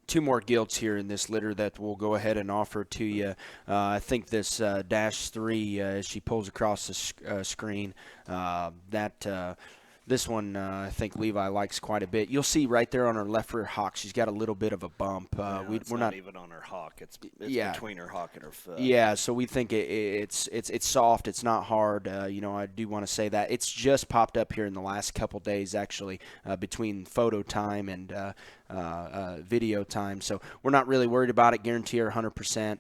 two more gilts here in this litter that we'll go ahead and offer to you. I think this dash 3, as she pulls across the screen, this one, I think Levi likes quite a bit. You'll see right there on her left rear hock, she's got a little bit of a bump. It's not even on her hock. It's between her hock and her foot. Yeah, so we think it's soft. It's not hard. I do want to say that. It's just popped up here in the last couple days, actually, between photo time and video time. So we're not really worried about it. Guarantee her 100%.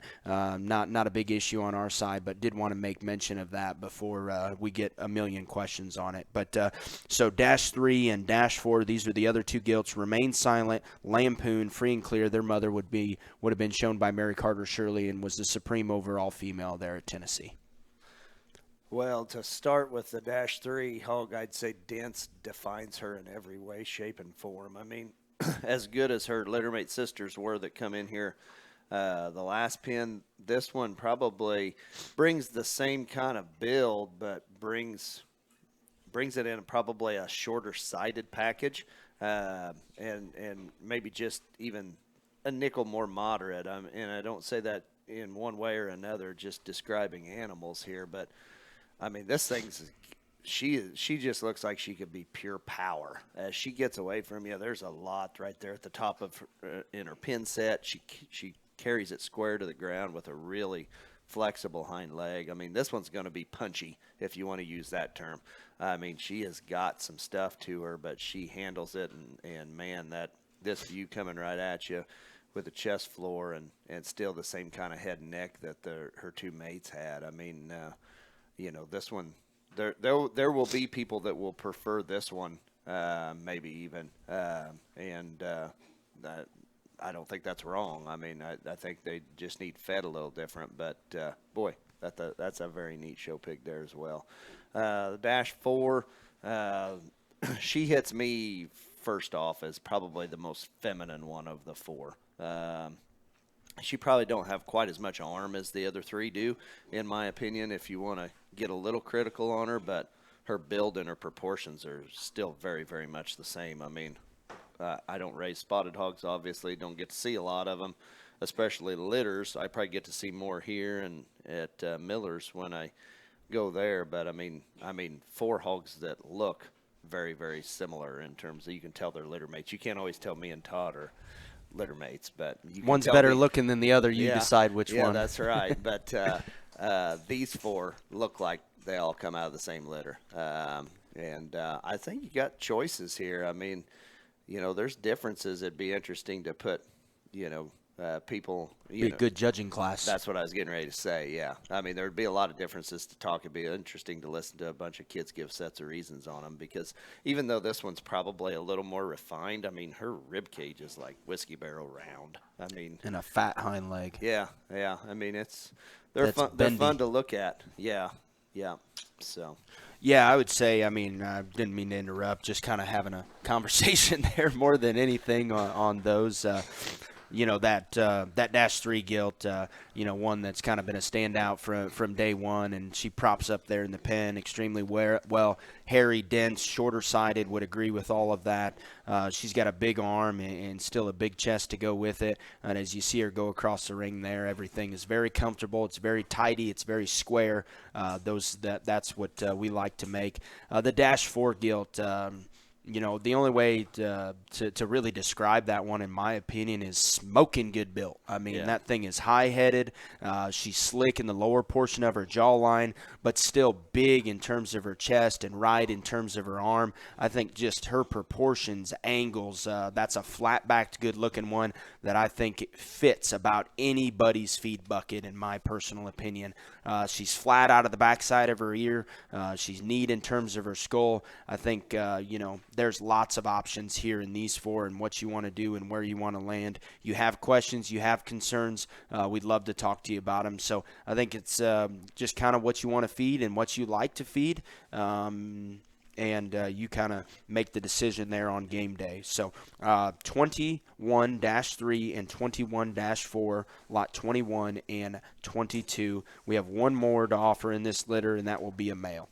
Not a big issue on our side, but did want to make mention of that before we get a million questions on it. But so dash 3 and dash 4, these are the other two gilts. Remain Silent, Lampoon, Free and Clear. Their mother would have been shown by Mary Carter Shirley and was the supreme overall female there at Tennessee. Well, to start with the dash 3 hog, I'd say dense defines her in every way, shape, and form. I mean, as good as her littermate sisters were that come in here, the last pin, this one probably brings the same kind of build, but brings it in probably a shorter sided package, and maybe just even a nickel more moderate. And I don't say that in one way or another, just describing animals here, but I mean, this thing's she just looks like she could be pure power. As she gets away from you, there's a lot right there at the top of in her pin set. She carries it square to the ground with a really flexible hind leg. I mean, this one's going to be punchy, if you want to use that term. I mean, she has got some stuff to her, but she handles it, and man, this view coming right at you with the chest floor and still the same kind of head and neck that her two mates had. I mean, this one, there will be people that will prefer this one, maybe even, and I don't think that's wrong. I mean, I think they just need fed a little different, but boy, that's a very neat show pig there as well. The dash 4, she hits me first off as probably the most feminine one of the 4. She probably don't have quite as much arm as the other 3 do, in my opinion, if you want to get a little critical on her, but her build and her proportions are still very, very much the same. I mean, I don't raise spotted hogs, obviously. Don't get to see a lot of them, especially litters. I probably get to see more here and at Miller's when I go there. But, I mean, 4 hogs that look very, very similar in terms of you can tell they're litter mates. You can't always tell me and Todd are litter mates, but you can one's tell better looking than the other. You Yeah, decide which one. Yeah, that's right. But these 4 look like they all come out of the same litter. And I think you got choices here. I mean, there's differences. It'd be interesting to put, people. Be a good judging class. That's what I was getting ready to say, yeah. I mean, there would be a lot of differences to talk. It'd be interesting to listen to a bunch of kids give sets of reasons on them, because even though this one's probably a little more refined, I mean, her rib cage is like whiskey barrel round. I mean, and a fat hind leg. Yeah. I mean, they're fun to look at. Yeah. So. Yeah, I would say, I mean, I didn't mean to interrupt, just kind of having a conversation there more than anything on those. That dash 3 gilt, one that's kind of been a standout from day one, and she props up there in the pen extremely well. Hairy, dense, shorter-sided, would agree with all of that. She's got a big arm and still a big chest to go with it. And as you see her go across the ring there, everything is very comfortable. It's very tidy. It's very square. That's what we like to make. The dash 4 gilt, the only way to really describe that one, in my opinion, is smoking good built. I mean, That thing is high-headed. She's slick in the lower portion of her jawline, but still big in terms of her chest and right in terms of her arm. I think just her proportions, angles, that's a flat-backed, good-looking one that I think fits about anybody's feed bucket, in my personal opinion. She's flat out of the backside of her ear. She's neat in terms of her skull. I think, there's lots of options here in these 4 and what you want to do and where you want to land. You have questions, you have concerns, we'd love to talk to you about them. So I think it's just kind of what you want to feed and what you like to feed. And you kind of make the decision there on game day. So 21-3 and 21-4, lot 21 and 22. We have one more to offer in this litter, and that will be a male.